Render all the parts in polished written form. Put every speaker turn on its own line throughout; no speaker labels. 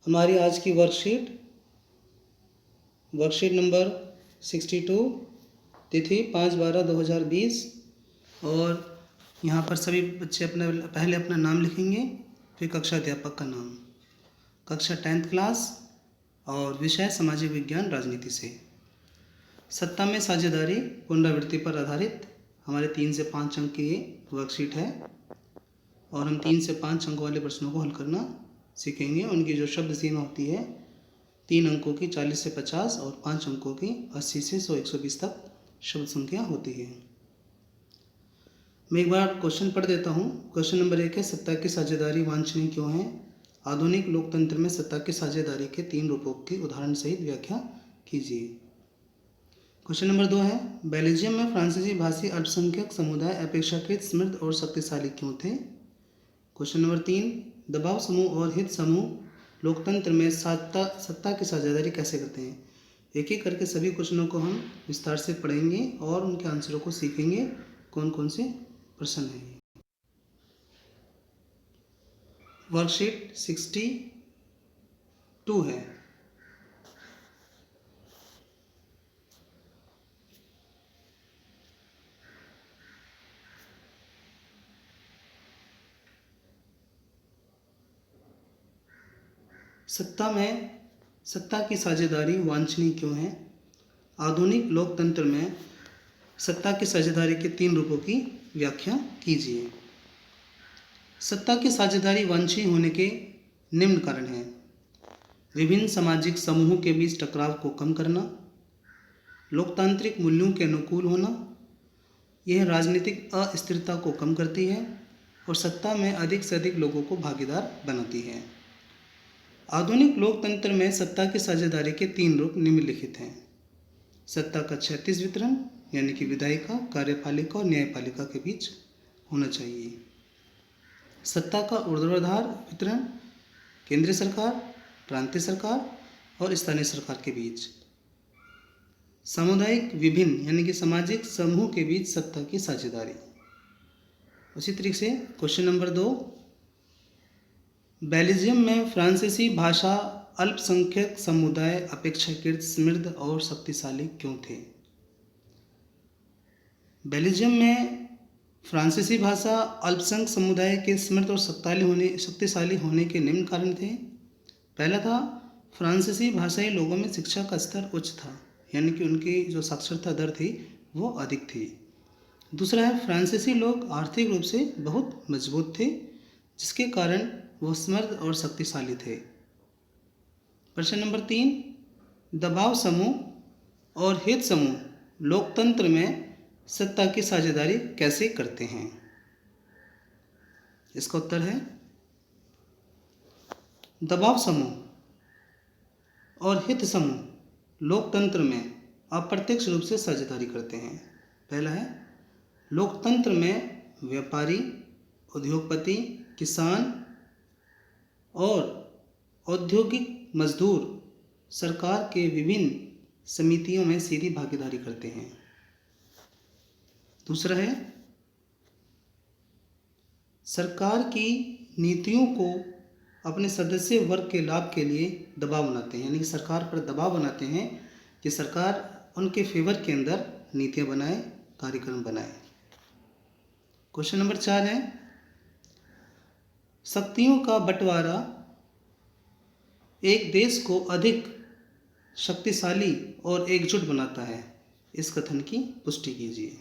हमारी आज की वर्कशीट नंबर 62, तिथि 5/12/2020। और यहाँ पर सभी बच्चे पहले अपना नाम लिखेंगे, फिर कक्षा अध्यापक का नाम, कक्षा 10th क्लास और विषय सामाजिक विज्ञान राजनीति से। सत्ता में साझेदारी पुनरावृत्ति पर आधारित हमारे 3 से 5 अंक की ये वर्कशीट है और हम 3 से 5 अंकों वाले प्रश्नों को हल करना सीखेंगे। उनकी जो शब्द सीमा होती है 3 अंकों की 40 से 50 और 5 अंकों की 80 से 100-120 तक शब्द संख्या होती है। मैं एक बार क्वेश्चन पढ़ देता हूँ। क्वेश्चन नंबर 1 है, सत्ता की साझेदारी वांछनीय क्यों है? आधुनिक लोकतंत्र में सत्ता की साझेदारी के 3 रूपों की उदाहरण सहित व्याख्या कीजिए। क्वेश्चन नंबर 2 है, बेल्जियम में फ्रांसीसी भाषी अल्पसंख्यक समुदाय अपेक्षाकृत समृद्ध और शक्तिशाली क्यों थे? क्वेश्चन नंबर 3, दबाव समूह और हित समूह लोकतंत्र में सत्ता की साझेदारी कैसे करते हैं? एक एक करके सभी क्वेश्चनों को हम विस्तार से पढ़ेंगे और उनके आंसरों को सीखेंगे, कौन कौन से प्रश्न हैं। वर्कशीट 62 है। सत्ता की साझेदारी वांछनीय क्यों है? आधुनिक लोकतंत्र में सत्ता की साझेदारी के 3 रूपों की व्याख्या कीजिए। सत्ता की साझेदारी वांछनीय होने के निम्न कारण हैं। विभिन्न सामाजिक समूहों के बीच टकराव को कम करना, लोकतांत्रिक मूल्यों के अनुकूल होना, यह राजनीतिक अस्थिरता को कम करती है और सत्ता में अधिक से अधिक लोगों को भागीदार बनाती है। आधुनिक लोकतंत्र में सत्ता की साझेदारी के 3 रूप निम्नलिखित हैं। सत्ता का क्षैतिज वितरण यानी कि विधायिका, कार्यपालिका और न्यायपालिका के बीच होना चाहिए। सत्ता का ऊर्ध्वाधर वितरण केंद्रीय सरकार, प्रांतीय सरकार और स्थानीय सरकार के बीच। सामुदायिक विभिन्न यानी कि सामाजिक समूह के बीच सत्ता की साझेदारी। उसी तरीके से क्वेश्चन नंबर 2, बेल्जियम में फ्रांसीसी भाषा अल्पसंख्यक समुदाय अपेक्षाकृत समृद्ध और शक्तिशाली क्यों थे? बेल्जियम में फ्रांसीसी भाषा अल्पसंख्यक समुदाय के समृद्ध और शक्तिशाली होने के निम्न कारण थे। पहला था, फ्रांसीसी भाषाई लोगों में शिक्षा का स्तर उच्च था, यानी कि उनकी जो साक्षरता दर थी वो अधिक थी। दूसरा है, फ्रांसीसी लोग आर्थिक रूप से बहुत मजबूत थे, जिसके कारण वो समृद्ध और शक्तिशाली थे। प्रश्न नंबर 3, दबाव समूह और हित समूह लोकतंत्र में सत्ता की साझेदारी कैसे करते हैं? इसका उत्तर है, दबाव समूह और हित समूह लोकतंत्र में अप्रत्यक्ष रूप से साझेदारी करते हैं। पहला है, लोकतंत्र में व्यापारी, उद्योगपति, किसान और औद्योगिक मजदूर सरकार के विभिन्न समितियों में सीधी भागीदारी करते हैं। दूसरा है, सरकार की नीतियों को अपने सदस्य वर्ग के लाभ के लिए दबाव बनाते हैं, यानी कि सरकार पर दबाव बनाते हैं कि सरकार उनके फेवर के अंदर नीतियां बनाए, कार्यक्रम बनाए। क्वेश्चन नंबर 4 है, शक्तियों का बंटवारा एक देश को अधिक शक्तिशाली और एकजुट बनाता है, इस कथन की पुष्टि कीजिए।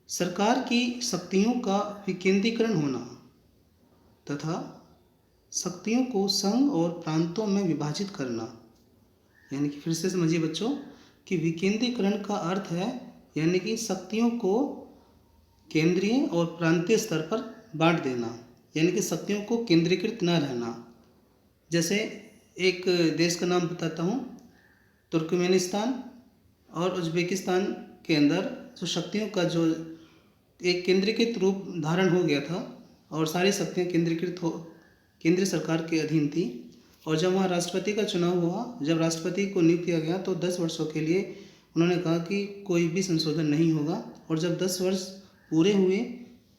सरकार की शक्तियों का विकेंद्रीकरण होना तथा शक्तियों को संघ और प्रांतों में विभाजित करना, यानी कि फिर से समझिए बच्चों कि विकेंद्रीकरण का अर्थ है यानी कि शक्तियों को केंद्रीय और प्रांतीय स्तर पर बांट देना, यानी कि शक्तियों को केंद्रीकृत न रहना। जैसे एक देश का नाम बताता हूँ, तुर्कमेनिस्तान और उज्बेकिस्तान के अंदर जो शक्तियों का जो एक केंद्रीकृत रूप धारण हो गया था और सारी शक्तियाँ केंद्रीय सरकार के अधीन थी। और जब वहाँ राष्ट्रपति का चुनाव हुआ, जब राष्ट्रपति को नियुक्त किया गया तो 10 वर्षों के लिए उन्होंने कहा कि कोई भी संशोधन नहीं होगा। और जब 10 वर्ष पूरे हुए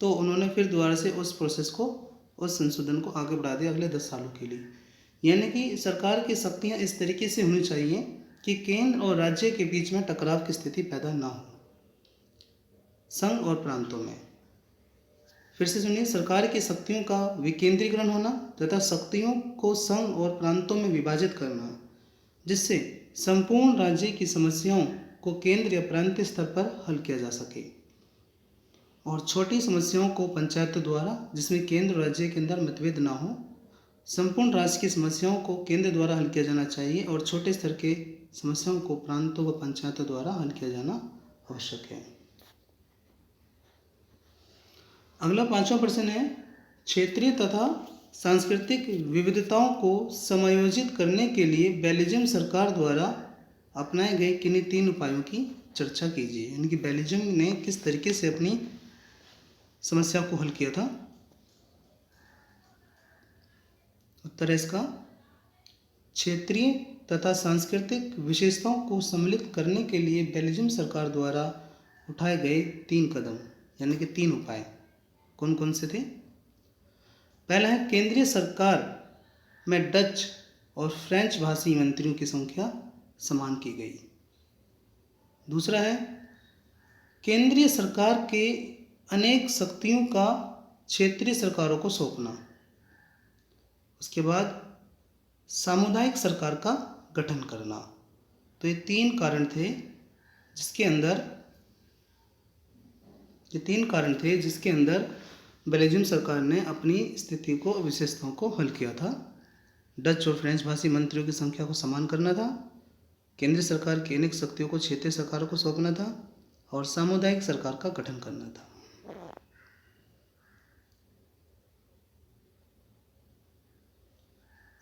तो उन्होंने फिर दोबारा से उस प्रोसेस को उस संशोधन को आगे बढ़ा दिया अगले 10 सालों के लिए। यानी कि सरकार की शक्तियाँ इस तरीके से होनी चाहिए कि केंद्र और राज्य के बीच में टकराव की स्थिति पैदा ना हो। संघ और प्रांतों में, फिर से सुनिए, सरकार की शक्तियों का विकेंद्रीकरण होना तथा शक्तियों को संघ और प्रांतों में विभाजित करना, जिससे संपूर्ण राज्य की समस्याओं को केंद्र या प्रांतीय स्तर पर हल किया जा सके, और छोटी समस्याओं को पंचायतों द्वारा, जिसमें केंद्र और राज्य के अंदर मतभेद ना हो। संपूर्ण राज्य की समस्याओं को केंद्र द्वारा हल किया जाना चाहिए और छोटे स्तर के समस्याओं को प्रांतों व पंचायतों द्वारा हल किया जाना आवश्यक है। अगला 5वां प्रश्न है, क्षेत्रीय तथा सांस्कृतिक विविधताओं को समायोजित करने के लिए बेल्जियम सरकार द्वारा अपनाए गए किन्हीं 3 उपायों की चर्चा कीजिए। यानी कि बेल्जियम ने किस तरीके से अपनी समस्या को हल किया था। उत्तर है इसका, क्षेत्रीय तथा सांस्कृतिक विशेषताओं को सम्मिलित करने के लिए बेल्जियम सरकार द्वारा उठाए गए 3 कदम, यानी कि 3 उपाय कौन कौन से थे। पहला है, केंद्रीय सरकार में डच और फ्रेंच भाषी मंत्रियों की संख्या समान की गई। दूसरा है, केंद्रीय सरकार के अनेक शक्तियों का क्षेत्रीय सरकारों को सौंपना। उसके बाद सामुदायिक सरकार का गठन करना। तो ये 3 कारण थे जिसके अंदर बेल्जियम सरकार ने अपनी स्थिति को, विशेषताओं को हल किया था। डच और फ्रेंच भाषी मंत्रियों की संख्या को समान करना था, केंद्रीय सरकार की अनेक शक्तियों को क्षेत्रीय सरकारों को सौंपना था, और सामुदायिक सरकार का गठन करना था।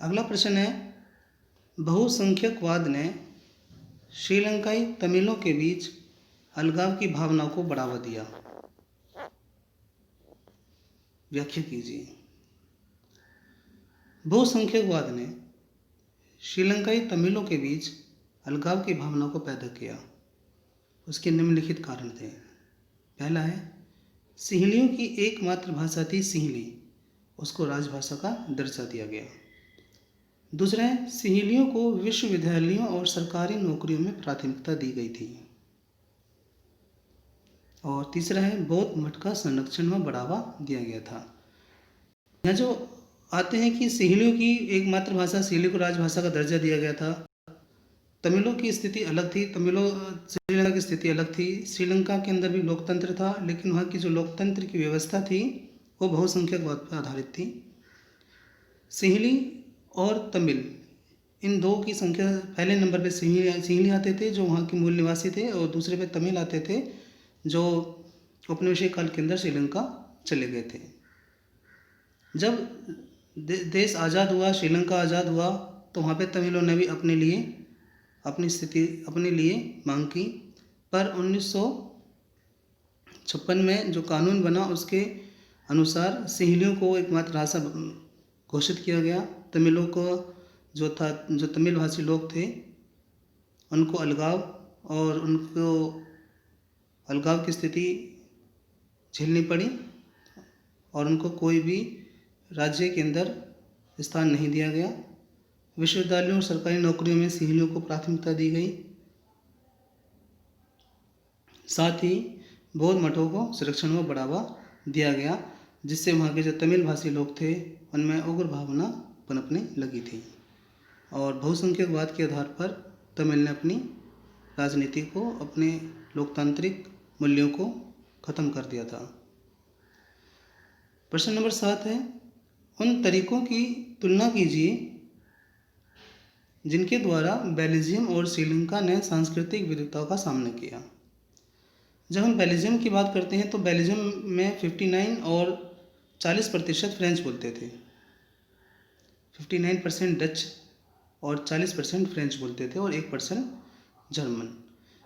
अगला प्रश्न है, बहुसंख्यकवाद ने श्रीलंकाई तमिलों के बीच अलगाव की भावना को बढ़ावा दिया। व्याख्या कीजिए। बहुसंख्यकवाद ने श्रीलंकाई तमिलों के बीच अलगाव की भावना को पैदा किया। उसके निम्नलिखित कारण थे। पहला है, सिंहलियों की एकमात्र भाषा थी सिंहली, उसको राजभाषा का दर्जा दिया गया। दूसरा है, सिंहलियों को विश्वविद्यालयों और सरकारी नौकरियों में प्राथमिकता दी गई थी। और तीसरा है, बौद्ध मठ का संरक्षण में बढ़ावा दिया गया था। यहाँ जो आते हैं कि सिंहलियों की एकमात्र भाषा, सिंहली को राजभाषा का दर्जा दिया गया था। तमिलों की स्थिति अलग थी, श्रीलंका की स्थिति अलग थी। श्रीलंका के अंदर भी लोकतंत्र था, लेकिन वहाँ की जो लोकतंत्र की व्यवस्था थी वो बहुसंख्यकवाद पर आधारित थी। सिंहली और तमिल, इन दो की संख्या, पहले नंबर पे सिंहली आते थे जो वहाँ के मूल निवासी थे, और दूसरे पे तमिल आते थे जो औपनिवेशिक काल के अंदर श्रीलंका चले गए थे। जब देश आज़ाद हुआ, श्रीलंका आज़ाद हुआ, तो वहाँ पे तमिलों ने भी अपनी स्थिति अपने लिए मांग की, पर 1956 में जो कानून बना उसके अनुसार सिंहलियों को एकमात्र भाषा घोषित किया गया। तमिलों को जो तमिल भाषी लोग थे उनको अलगाव की स्थिति झेलनी पड़ी, और उनको कोई भी राज्य के अंदर स्थान नहीं दिया गया। विश्वविद्यालयों और सरकारी नौकरियों में सिंहलियों को प्राथमिकता दी गई। साथ ही बौद्ध मठों को संरक्षण में बढ़ावा दिया गया, जिससे वहाँ के जो तमिल भाषी लोग थे उनमें उग्र भावना पनपने लगी थी, और बहुसंख्यकवाद के आधार पर तमिल ने अपनी राजनीति को, अपने लोकतांत्रिक मूल्यों को खत्म कर दिया था। प्रश्न नंबर 7 है, उन तरीकों की तुलना कीजिए जिनके द्वारा बेल्जियम और श्रीलंका ने सांस्कृतिक विविधताओं का सामना किया। जब हम बेल्जियम की बात करते हैं तो बेल्जियम में 59 और 40% फ्रेंच बोलते थे। 59% डच और 40% फ्रेंच बोलते थे, और 1% जर्मन।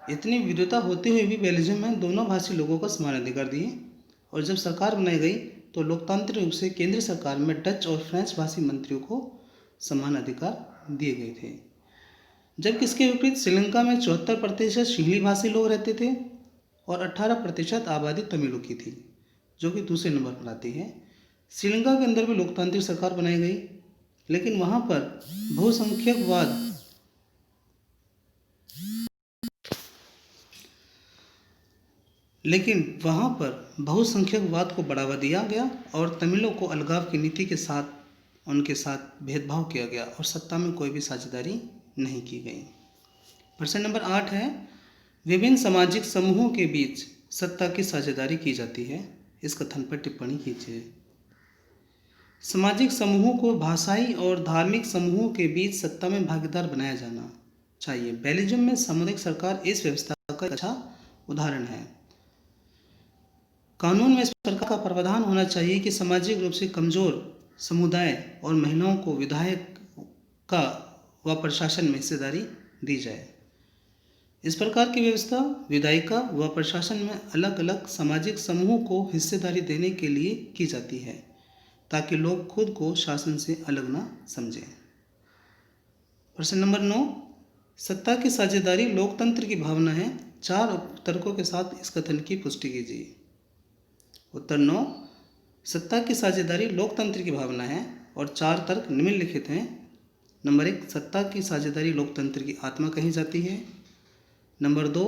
इतनी विविधता होते हुए भी बेल्जियम में दोनों भाषी लोगों को समान अधिकार दिए, और जब सरकार बनाई गई तो लोकतांत्रिक रूप से केंद्रीय सरकार में डच और फ्रेंच भाषी मंत्रियों को समान अधिकार दिए गए थे। जबकि इसके विपरीत श्रीलंका में 74% सिंहली भाषी लोग रहते थे और 18% आबादी तमिलों की थी, जो कि दूसरे नंबर पर आती है। श्रीलंका के अंदर भी लोकतांत्रिक सरकार बनाई गई, लेकिन वहाँ पर बहुसंख्यकवाद को बढ़ावा दिया गया और तमिलों को अलगाव की नीति के साथ उनके साथ भेदभाव किया गया और सत्ता में कोई भी साझेदारी नहीं की गई। प्रश्न नंबर 8 है, विभिन्न सामाजिक समूहों के बीच सत्ता की साझेदारी की जाती है, इस कथन पर टिप्पणी कीजिए। सामाजिक समूहों को भाषाई और धार्मिक समूहों के बीच सत्ता में भागीदार बनाया जाना चाहिए। बेल्जियम में सामुदायिक सरकार इस व्यवस्था का एक अच्छा उदाहरण है। कानून में इस प्रकार का प्रावधान होना चाहिए कि सामाजिक रूप से कमजोर समुदाय और महिलाओं को विधायक का व प्रशासन में हिस्सेदारी दी जाए। इस प्रकार की व्यवस्था विधायिका व प्रशासन में अलग अलग सामाजिक समूहों को हिस्सेदारी देने के लिए की जाती है, ताकि लोग खुद को शासन से अलग ना समझें। प्रश्न नंबर 9, सत्ता की साझेदारी लोकतंत्र की भावना है, 4 तर्कों के साथ इस कथन की पुष्टि कीजिए। उत्तर 9, सत्ता की साझेदारी लोकतंत्र की भावना है और 4 तर्क निम्नलिखित हैं। नंबर 1, सत्ता की साझेदारी लोकतंत्र की आत्मा कही जाती है। नंबर 2,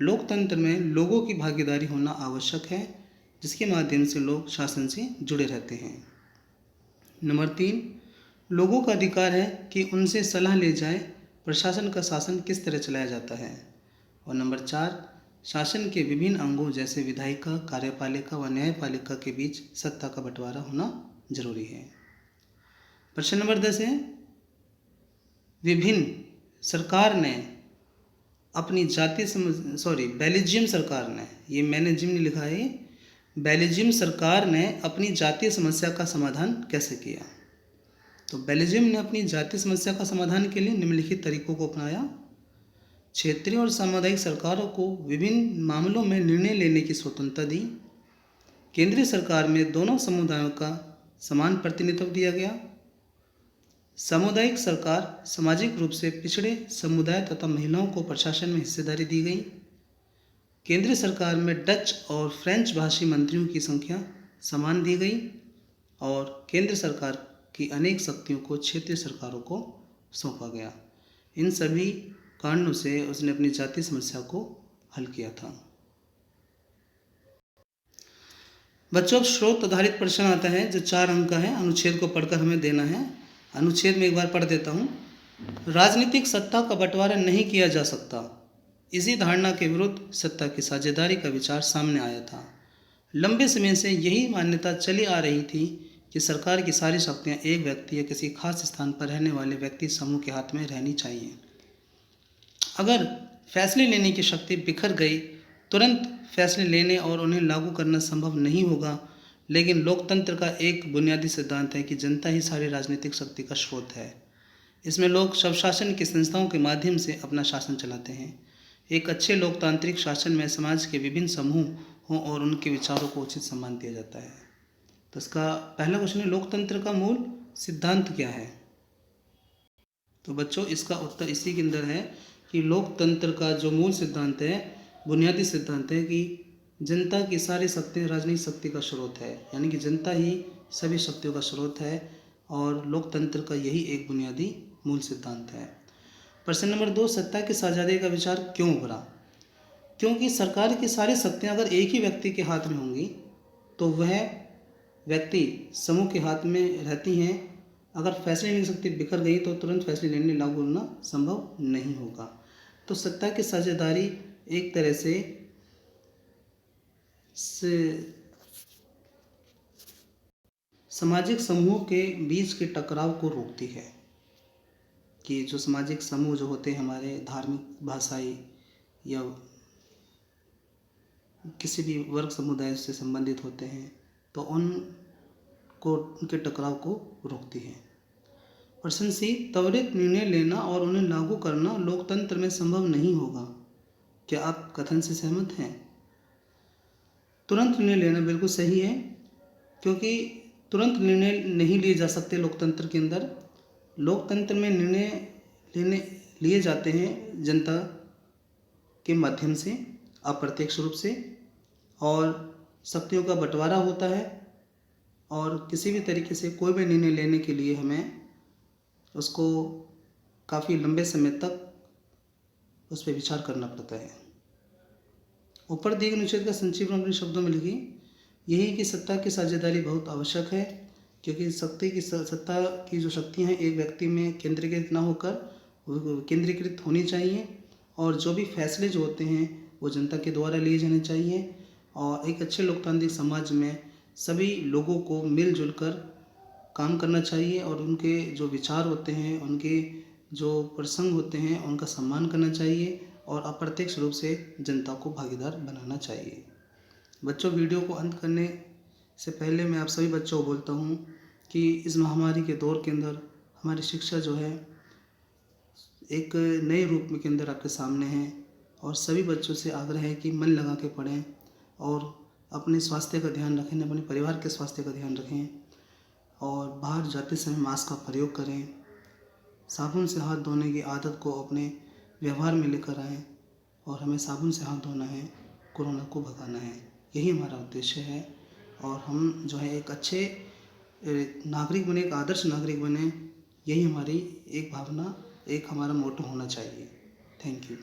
लोकतंत्र में लोगों की भागीदारी होना आवश्यक है, जिसके माध्यम से लोग शासन से जुड़े रहते हैं। नंबर 3, लोगों का अधिकार है कि उनसे सलाह ले जाए प्रशासन का शासन किस तरह चलाया जाता है। और नंबर 4, शासन के विभिन्न अंगों जैसे विधायिका, कार्यपालिका व न्यायपालिका के बीच सत्ता का बंटवारा होना जरूरी है। प्रश्न नंबर 10 है, बेल्जियम सरकार ने अपनी जातीय समस्या का समाधान कैसे किया। तो बेल्जियम ने अपनी जातीय समस्या का समाधान के लिए निम्नलिखित तरीकों को अपनाया। क्षेत्रीय और सामुदायिक सरकारों को विभिन्न मामलों में निर्णय लेने की स्वतंत्रता दी। केंद्रीय सरकार में दोनों समुदायों का समान प्रतिनिधित्व दिया गया। सामुदायिक सरकार सामाजिक रूप से पिछड़े समुदाय तथा महिलाओं को प्रशासन में हिस्सेदारी दी गई। केंद्रीय सरकार में डच और फ्रेंच भाषी मंत्रियों की संख्या समान दी गई और केंद्र सरकार की अनेक शक्तियों को क्षेत्रीय सरकारों को सौंपा गया। इन सभी कारणों से उसने अपनी जातीय समस्या को हल किया था। बच्चों, अब स्रोत आधारित प्रश्न आता है जो 4 अंक का है। अनुच्छेद को पढ़कर हमें देना है। अनुच्छेद में एक बार पढ़ देता हूँ। राजनीतिक सत्ता का बंटवारा नहीं किया जा सकता, इसी धारणा के विरुद्ध सत्ता की साझेदारी का विचार सामने आया था। लंबे समय से यही मान्यता चली आ रही थी कि सरकार की सारी शक्तियाँ एक व्यक्ति या किसी खास स्थान पर रहने वाले व्यक्ति समूह के हाथ में रहनी चाहिए। अगर फैसले लेने की शक्ति बिखर गई, तुरंत फैसले लेने और उन्हें लागू करना संभव नहीं होगा। लेकिन लोकतंत्र का एक बुनियादी सिद्धांत है कि जनता ही सारी राजनीतिक शक्ति का स्रोत है। इसमें लोग स्वशासन की संस्थाओं के माध्यम से अपना शासन चलाते हैं। एक अच्छे लोकतांत्रिक शासन में समाज के विभिन्न समूहों और उनके विचारों को उचित सम्मान दिया जाता है। तो इसका पहला क्वेश्चन है, लोकतंत्र का मूल सिद्धांत क्या है। तो बच्चों, इसका उत्तर इसी के अंदर है कि लोकतंत्र का जो मूल सिद्धांत है, बुनियादी सिद्धांत है कि जनता की सारी शक्तियाँ राजनीतिक शक्ति का स्रोत है, यानी कि जनता ही सभी शक्तियों का स्रोत है और लोकतंत्र का यही एक बुनियादी मूल सिद्धांत है। प्रश्न नंबर 2, सत्ता की साझेदारी का विचार क्यों उभरा। क्योंकि सरकार की सारी शक्तियाँ अगर एक ही व्यक्ति के हाथ में होंगी तो वह व्यक्ति समूह के हाथ में रहती हैं। अगर फैसले लेने की शक्ति बिखर गई तो तुरंत फैसले लेने लागू होना संभव नहीं होगा। तो सत्ता की साझेदारी एक तरह से सामाजिक समूह के बीच के टकराव को रोकती है कि जो सामाजिक समूह जो होते हैं हमारे धार्मिक, भाषाई या किसी भी वर्ग समुदाय से संबंधित होते हैं, तो उनके टकराव को रोकती है। प्रश्न सी, त्वरित निर्णय लेना और उन्हें लागू करना लोकतंत्र में संभव नहीं होगा। क्या आप कथन से सहमत हैं। तुरंत निर्णय लेना बिल्कुल सही है, क्योंकि तुरंत निर्णय नहीं लिए जा सकते लोकतंत्र के अंदर। लोकतंत्र में निर्णय लिए जाते हैं जनता के माध्यम से, अप्रत्यक्ष रूप से, और शक्तियों का बंटवारा होता है और किसी भी तरीके से कोई भी निर्णय लेने के लिए हमें उसको काफ़ी लंबे समय तक उस पर विचार करना पड़ता है। ऊपर दिए गए अनुच्छेद का संक्षिप्त अपने शब्दों में लिखिए। यही कि सत्ता की साझेदारी बहुत आवश्यक है, क्योंकि सत्ता की जो शक्तियाँ हैं एक व्यक्ति में केंद्रीकृत ना होकर केंद्रीकृत होनी चाहिए, और जो भी फैसले जो होते हैं वो जनता के द्वारा लिए जाने चाहिए। और एक अच्छे लोकतांत्रिक समाज में सभी लोगों को मिलजुल कर काम करना चाहिए, और उनके जो विचार होते हैं, उनके जो प्रसंग होते हैं, उनका सम्मान करना चाहिए, और अप्रत्यक्ष रूप से जनता को भागीदार बनाना चाहिए। बच्चों, वीडियो को अंत करने से पहले मैं आप सभी बच्चों को बोलता हूँ कि इस महामारी के दौर के अंदर हमारी शिक्षा जो है एक नए रूप में के अंदर आपके सामने है, और सभी बच्चों से आग्रह है कि मन लगा के पढ़ें और अपने स्वास्थ्य का ध्यान रखें, अपने परिवार के स्वास्थ्य का ध्यान रखें, और बाहर जाते समय मास्क का प्रयोग करें। साबुन से हाथ धोने की आदत को अपने व्यवहार में लेकर आएँ, और हमें साबुन से हाथ धोना है, कोरोना को भगाना है। यही हमारा उद्देश्य है, और हम जो है एक अच्छे नागरिक बने, एक आदर्श नागरिक बने, यही हमारी एक भावना, एक हमारा मोटो होना चाहिए। Thank you.